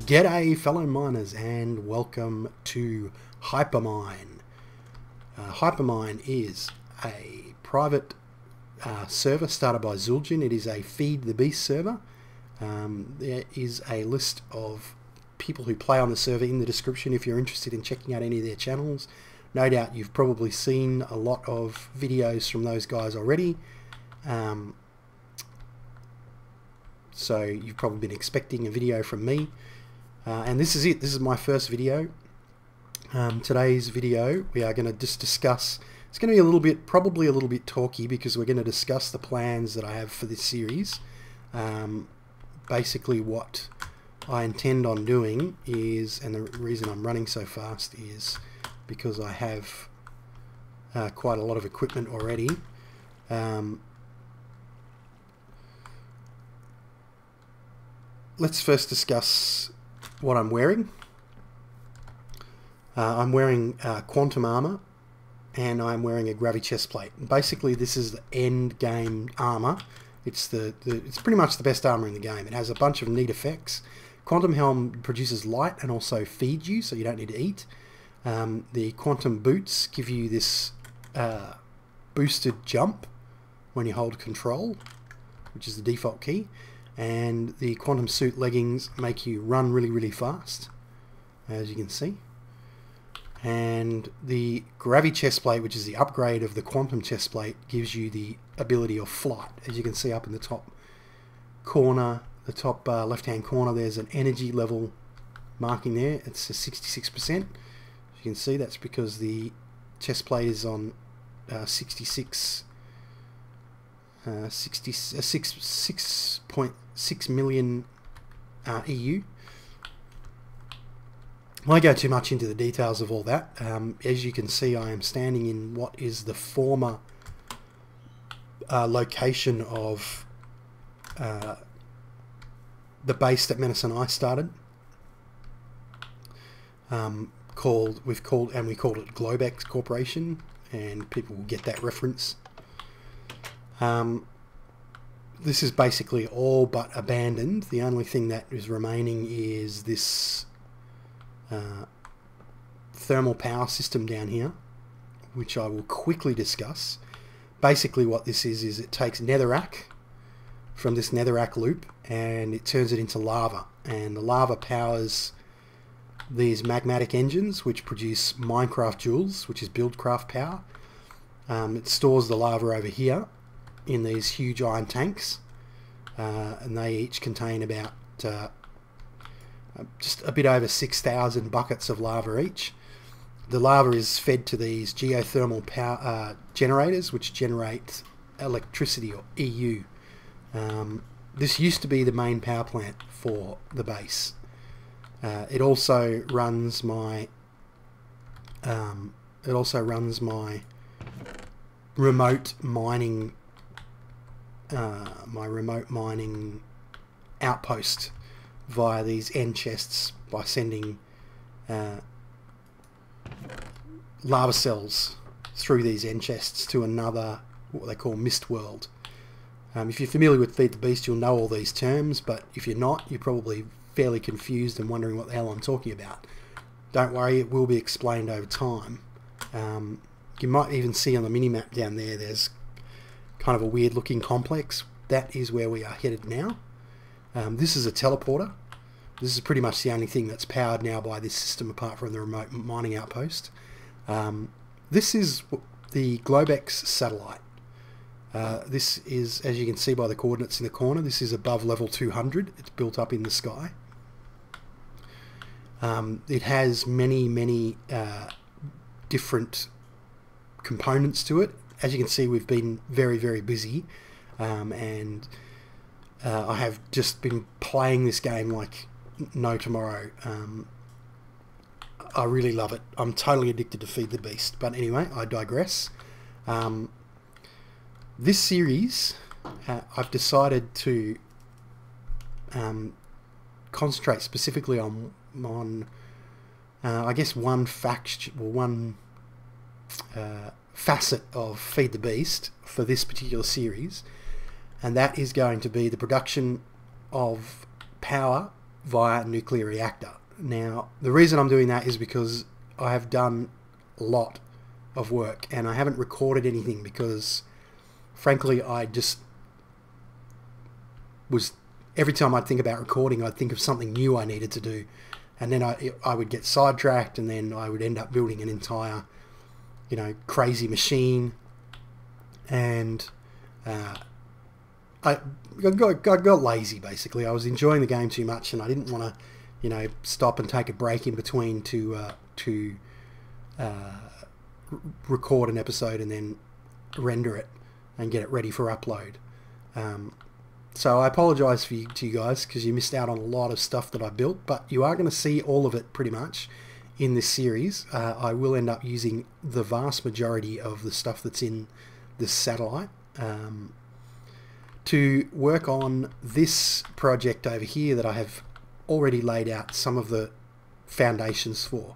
G'day fellow miners and welcome to HyperMine. HyperMine is a private server started by Zueljin. It is a Feed the Beast server. There is a list of people who play on the server in the description if you're interested in checking out any of their channels. No doubt you've probably seen a lot of videos from those guys already. So you've probably been expecting a video from me. And this is it. This is my first video. Today's video we are going to just discuss, it's going to be a little bit, probably a little bit talky, because we're going to discuss the plans that I have for this series. Basically what I intend on doing is, and the reason I'm running so fast is because I have quite a lot of equipment already. Let's first discuss what I'm wearing. I'm wearing quantum armor, and I'm wearing a gravity chest plate. Basically, this is the end game armor. It's it's pretty much the best armor in the game. It has a bunch of neat effects. Quantum helm produces light and also feeds you, so you don't need to eat. The quantum boots give you this boosted jump when you hold control, which is the default key. And the quantum suit leggings make you run really fast, as you can see. And the gravity chest plate, which is the upgrade of the quantum chest plate, gives you the ability of flight. As you can see up in the top corner, the top left hand corner, there's an energy level marking there. It's a 66%. As you can see, that's because the chest plate is on 6.6 million EU. I won't go too much into the details of all that. As you can see, I am standing in what is the former location of the base that Menace and I started. We called it Globex Corporation, and people will get that reference. This is basically all but abandoned. The only thing that is remaining is this thermal power system down here, which I will quickly discuss. Basically what this is it takes netherrack from this netherrack loop and it turns it into lava, and the lava powers these magmatic engines which produce Minecraft joules, which is buildcraft power. It stores the lava over here in these huge iron tanks, and they each contain about just a bit over 6,000 buckets of lava each. The lava is fed to these geothermal power generators, which generate electricity, or EU. This used to be the main power plant for the base. It also runs my remote mining outpost via these end chests by sending lava cells through these end chests to another, what they call mist world. If you're familiar with Feed the Beast, you'll know all these terms, but if you're not, you're probably fairly confused and wondering what the hell I'm talking about. Don't worry, it will be explained over time. You might even see on the mini-map down there, there's kind of a weird looking complex. That is where we are headed now. This is a teleporter. This is pretty much the only thing that's powered now by this system apart from the remote mining outpost. This is the Globex satellite. This is, as you can see by the coordinates in the corner, this is above level 200. It's built up in the sky. It has many different components to it. As you can see, we've been very busy, and I have just been playing this game like no tomorrow. I really love it. I'm totally addicted to Feed the Beast, but anyway, I digress. This series, I've decided to concentrate specifically on I guess one facet of Feed the Beast for this particular series, and that is going to be the production of power via nuclear reactor. Now, the reason I'm doing that is because I have done a lot of work and I haven't recorded anything because, frankly, I just was, every time I'd think about recording, I'd think of something new I needed to do. And then I would get sidetracked, and then I would end up building an entire, crazy machine. And I got lazy, basically. I was enjoying the game too much, and I didn't want to, stop and take a break in between to record an episode and then render it and get it ready for upload. So I apologise to you guys because you missed out on a lot of stuff that I built, but you are going to see all of it pretty much in this series. I will end up using the vast majority of the stuff that's in this satellite to work on this project over here that I have already laid out some of the foundations for.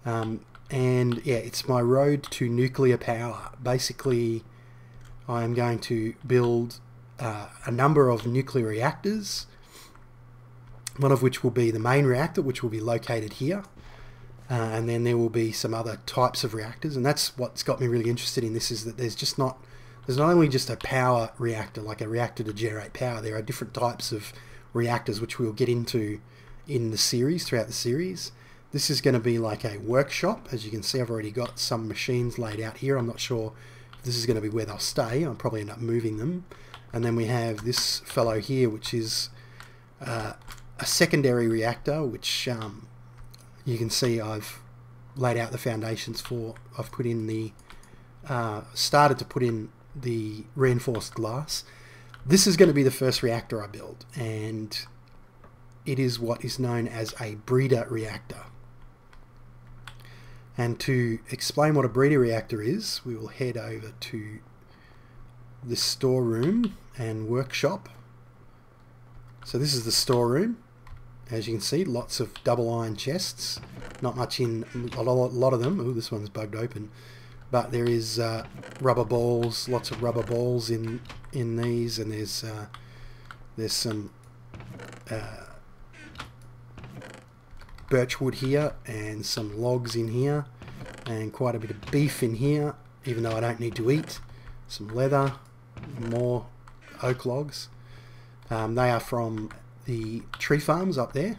And yeah, it's my road to nuclear power. Basically, I'm going to build a number of nuclear reactors, one of which will be the main reactor, which will be located here, and then there will be some other types of reactors. And that's what's got me really interested in this, is that there's not only just a power reactor, like a reactor to generate power. There are different types of reactors which we'll get into in the series, throughout the series. This is going to be like a workshop. As you can see, I've already got some machines laid out here. I'm not sure if this is going to be where they'll stay. I'll probably end up moving them. And then we have this fellow here, which is a secondary reactor, which you can see I've laid out the foundations for. I've put in the started to put in the reinforced glass. This is going to be the first reactor I build, and it is what is known as a breeder reactor. And to explain what a breeder reactor is, we will head over to the storeroom and workshop. So this is the storeroom. As you can see, lots of double iron chests. Not much in a lot of them. Oh, this one's bugged open. But there is rubber balls, lots of rubber balls in these, and there's some birch wood here, and some logs in here, and quite a bit of beef in here, even though I don't need to eat. Some leather, more oak logs. They are from the tree farms up there,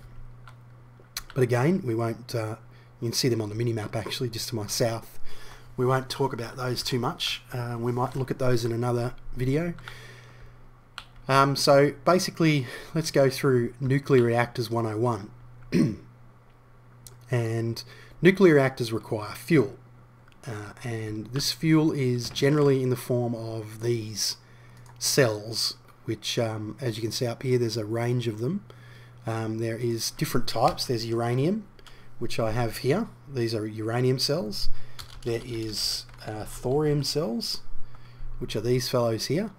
but again, we won't you can see them on the mini-map actually, just to my south. We won't talk about those too much. We might look at those in another video. So basically, let's go through nuclear reactors 101. And nuclear reactors require fuel, and this fuel is generally in the form of these cells, which as you can see up here, there's a range of them. There is different types. There's uranium, which I have here. These are uranium cells. There is thorium cells, which are these fellows here,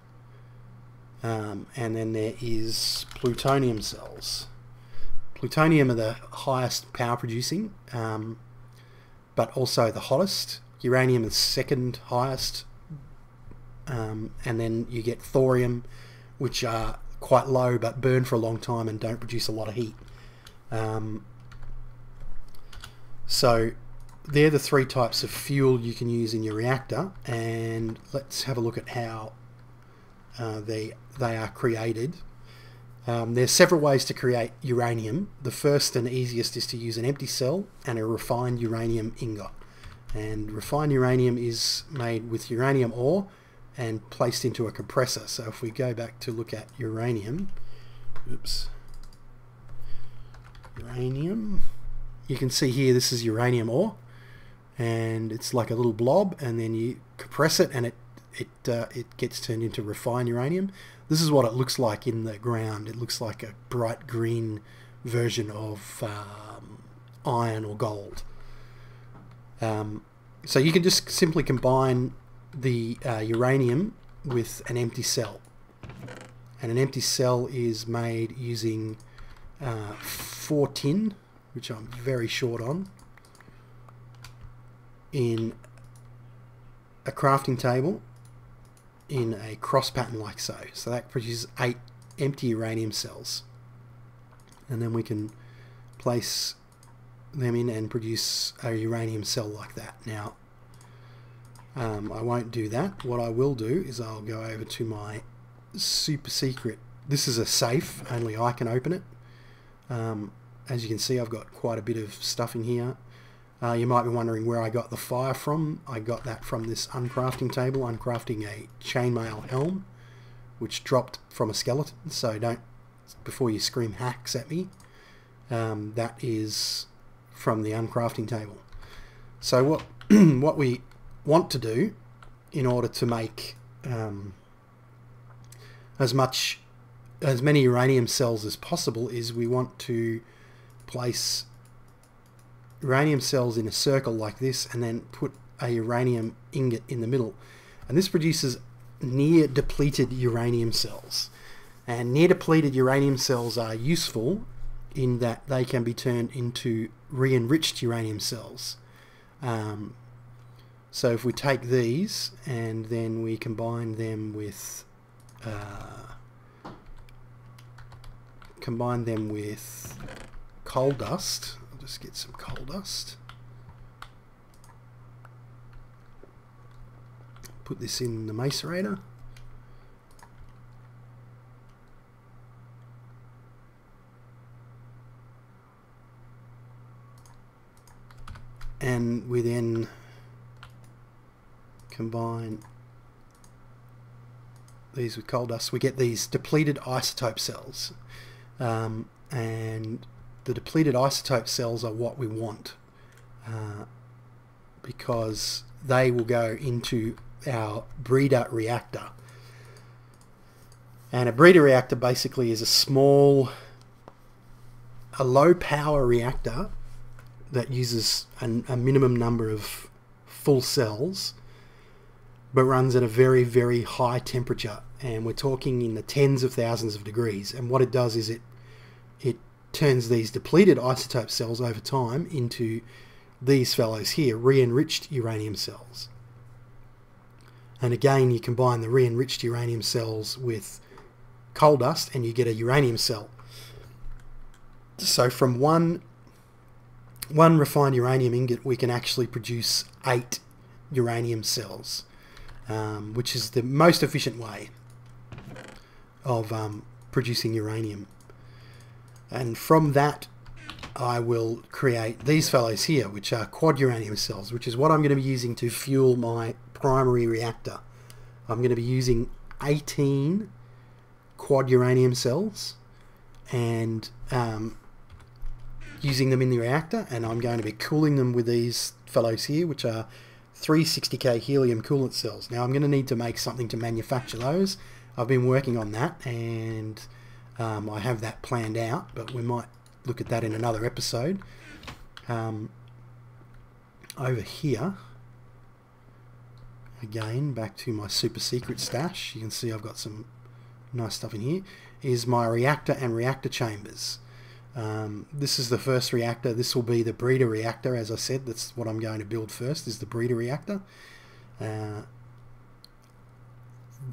and then there is plutonium cells. Plutonium are the highest power producing, but also the hottest. Uranium is second highest, and then you get thorium, which are quite low but burn for a long time and don't produce a lot of heat. So they're the three types of fuel you can use in your reactor, and let's have a look at how they are created. There's several ways to create uranium. The first and easiest is to use an empty cell and a refined uranium ingot. And refined uranium is made with uranium ore and placed into a compressor. So if we go back to look at uranium, uranium, you can see here this is uranium ore, and it's like a little blob, and then you compress it and it gets turned into refined uranium. This is what it looks like in the ground. It looks like a bright green version of iron or gold. So you can just simply combine the uranium with an empty cell. And an empty cell is made using 4 tin, which I'm very short on, in a crafting table in a cross pattern like so. So that produces 8 empty uranium cells. and then we can place them in and produce a uranium cell like that. Now, I won't do that. What I will do is I'll go over to my super secret. This is a safe, only I can open it. As you can see, I've got quite a bit of stuff in here. You might be wondering where I got the fire from. I got that from this uncrafting table, uncrafting a chainmail helm, which dropped from a skeleton. So don't, before you scream hacks at me, that is from the uncrafting table. So what what we want to do in order to make as many uranium cells as possible is we want to place uranium cells in a circle like this and then put a uranium ingot in the middle, and this produces near depleted uranium cells. And near depleted uranium cells are useful in that they can be turned into re-enriched uranium cells. So if we take these and then we combine them with coal dust, I'll just get some coal dust, put this in the macerator, and we then combine these with coal dust, we get these depleted isotope cells. And the depleted isotope cells are what we want, because they will go into our breeder reactor. And a breeder reactor basically is a low power reactor that uses a minimum number of full cells, but runs at a very, very high temperature, and we're talking in the tens of thousands of degrees. And what it does is it turns these depleted isotope cells over time into these fellows here, re-enriched uranium cells. And again, you combine the re-enriched uranium cells with coal dust and you get a uranium cell. So from one refined uranium ingot we can actually produce 8 uranium cells, which is the most efficient way of producing uranium. And from that I will create these fellows here, which are quad uranium cells, which is what I'm going to be using to fuel my primary reactor. I'm going to be using 18 quad uranium cells and using them in the reactor, and I'm going to be cooling them with these fellows here, which are 360K helium coolant cells. Now I'm going to need to make something to manufacture those. I've been working on that, and I have that planned out, but we might look at that in another episode. Over here, again, back to my super secret stash, you can see I've got some nice stuff in here, is my reactor and reactor chambers. This is the first reactor. This will be the breeder reactor. As I said, that's what I'm going to build first, is the breeder reactor.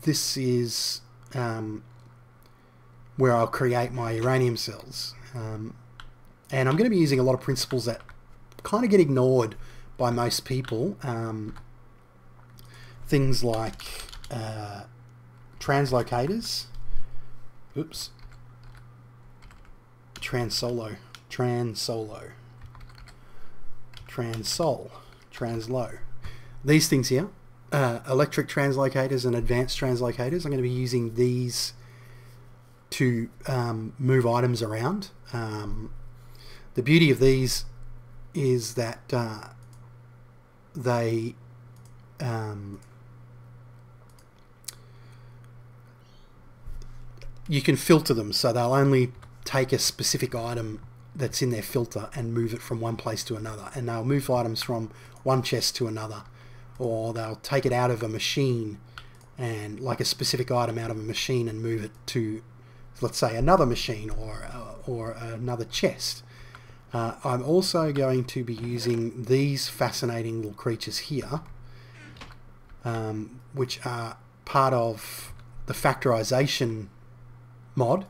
This is where I'll create my uranium cells. And I'm going to be using a lot of principles that kind of get ignored by most people. Things like translocators. Oops. Translo, translow. These things here, electric translocators and advanced translocators. I'm going to be using these to move items around. The beauty of these is that they you can filter them, so they'll only take a specific item that's in their filter and move it from one place to another, and they'll move items from one chest to another, or they'll take it out of a machine, and like a specific item out of a machine, and move it to, let's say, another machine or another chest. I'm also going to be using these fascinating little creatures here, which are part of the factorization mod,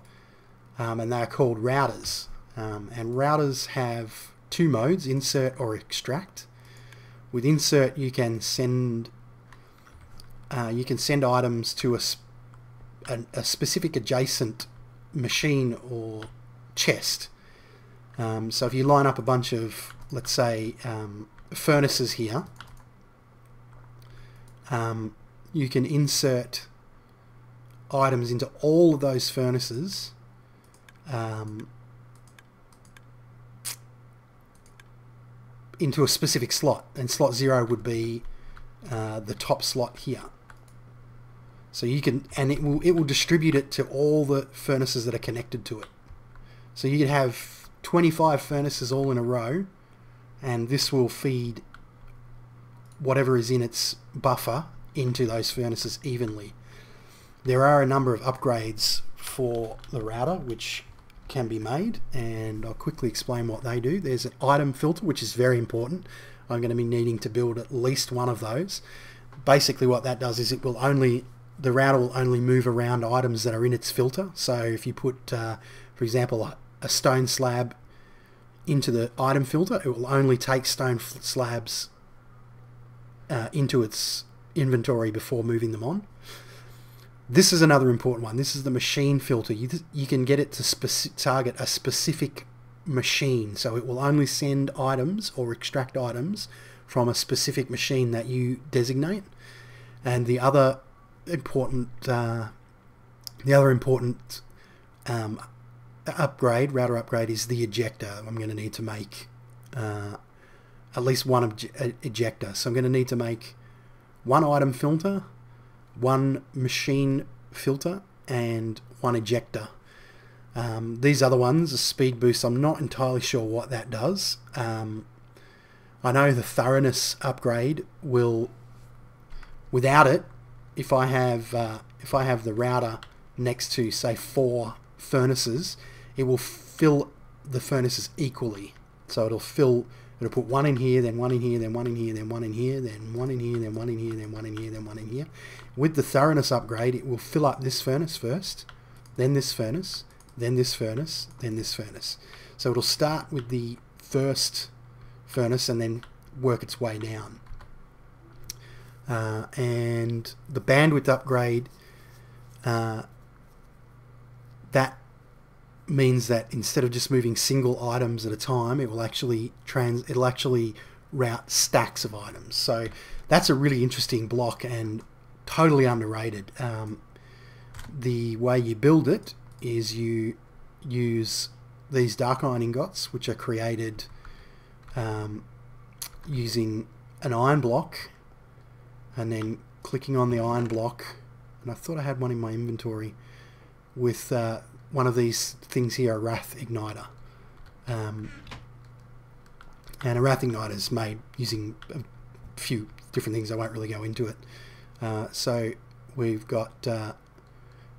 and they're called routers. And routers have two modes, insert or extract. With insert, you can send items to a specific adjacent machine or chest. So if you line up a bunch of, let's say, furnaces here, you can insert items into all of those furnaces into a specific slot, and slot 0 would be the top slot here. So you can, and it will distribute it to all the furnaces that are connected to it. So you can have 25 furnaces all in a row, and this will feed whatever is in its buffer into those furnaces evenly. There are a number of upgrades for the router which can be made, and I'll quickly explain what they do. There's an item filter, which is very important. I'm going to be needing to build at least one of those. Basically what that does is the router will only move around items that are in its filter. So if you put, for example, a stone slab into the item filter, it will only take stone slabs into its inventory before moving them on. This is another important one. This is the machine filter. You can get it to target a specific machine, so it will only send items or extract items from a specific machine that you designate. And the other important router upgrade is the ejector. I'm going to need to make at least one ejector. So I'm going to need to make one item filter, one machine filter, and one ejector. These other ones, a speed boost, I'm not entirely sure what that does. I know the thoroughness upgrade will, without it, if I have the router next to, say, 4 furnaces, it will fill the furnaces equally. So it'll put one in here, then one in here, then one in here, then one in here, then one in here, then one in here, then one in here, then one in here. With the thoroughness upgrade, it will fill up this furnace first, then this furnace, then this furnace, then this furnace. So it'll start with the first furnace and then work its way down. And the bandwidth upgrade, that means that instead of just moving single items at a time, it will actually route stacks of items. So that's a really interesting block and totally underrated. The way you build it is you use these dark iron ingots, which are created using an iron block, and then clicking on the iron block, and I thought I had one in my inventory with one of these things here, a wrath igniter. And a wrath igniter is made using a few different things. I won't really go into it. So we've got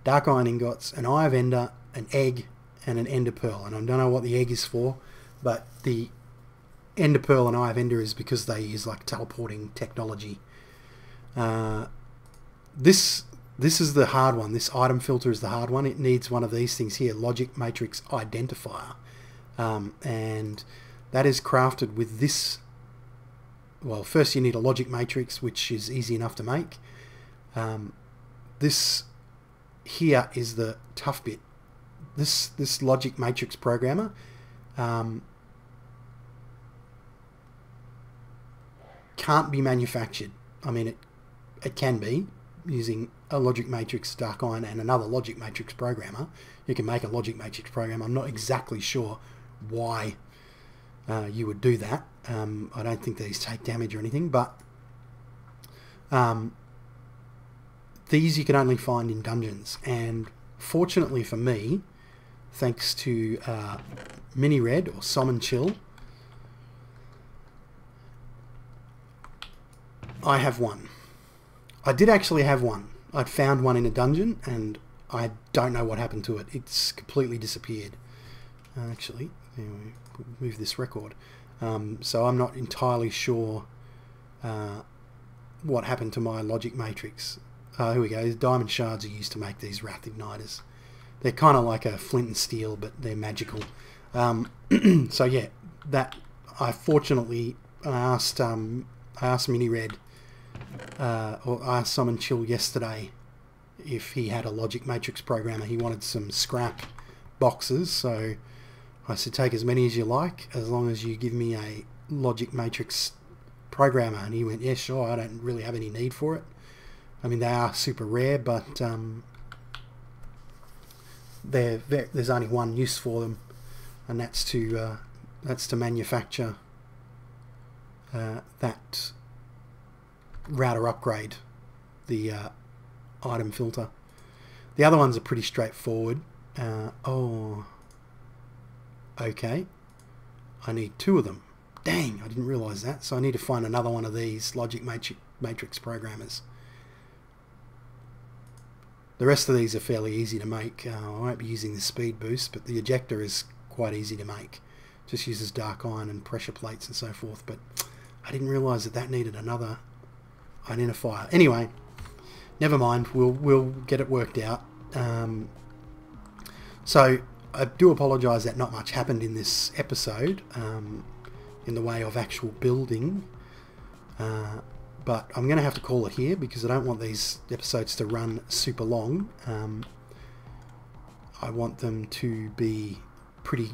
dark iron ingots, an eye of ender, an egg, and an ender pearl. And I don't know what the egg is for, but the ender pearl and eye of ender is because they use like teleporting technology. This is the hard one. This item filter is the hard one. It needs one of these things here, logic matrix identifier, and that is crafted with this. Well, first you need a logic matrix, which is easy enough to make. This here is the tough bit. This logic matrix programmer can't be manufactured. I mean, it can be using a logic matrix dark iron and another logic matrix programmer. You can make a logic matrix program. I'm not exactly sure why you would do that. I don't think these take damage or anything, but these you can only find in dungeons. And fortunately for me, thanks to Mini Red or Summon Chill, I have one. I did actually have one. I'd found one in a dungeon and I don't know what happened to it. It's completely disappeared. Actually, anyway, move this record. So I'm not entirely sure what happened to my logic matrix. Here we go. Diamond shards are used to make these wrath igniters. They're kind of like a flint and steel, but they're magical. So yeah, that I fortunately asked Mini Red or I asked Simon Chill yesterday if he had a logic matrix programmer. He wanted some scrap boxes, so I said take as many as you like as long as you give me a logic matrix programmer, and he went, yeah, sure, I don't really have any need for it. I mean, they are super rare, but there's only one use for them, and that's to manufacture that router upgrade, the item filter. The other ones are pretty straightforward. Oh, okay, I need 2 of them. Dang, I didn't realize that. So I need to find another one of these logic matrix programmers. The rest of these are fairly easy to make. I won't be using the speed boost, but the ejector is quite easy to make. Just uses dark iron and pressure plates and so forth. But I didn't realize that needed another identifier. Anyway, never mind. We'll get it worked out. So I do apologise that not much happened in this episode. In the way of actual building, but I'm going to have to call it here because I don't want these episodes to run super long. I want them to be pretty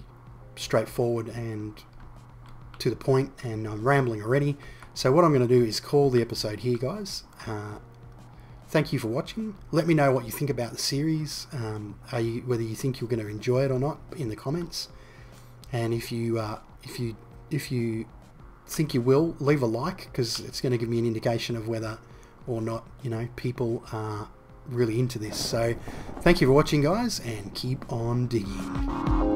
straightforward and to the point, and I'm rambling already. So what I'm going to do is call the episode here, guys. Thank you for watching. Let me know what you think about the series, whether you think you're going to enjoy it or not in the comments, and if you think you will, leave a like, because it's going to give me an indication of whether or not, people are really into this. So thank you for watching, guys, and keep on digging.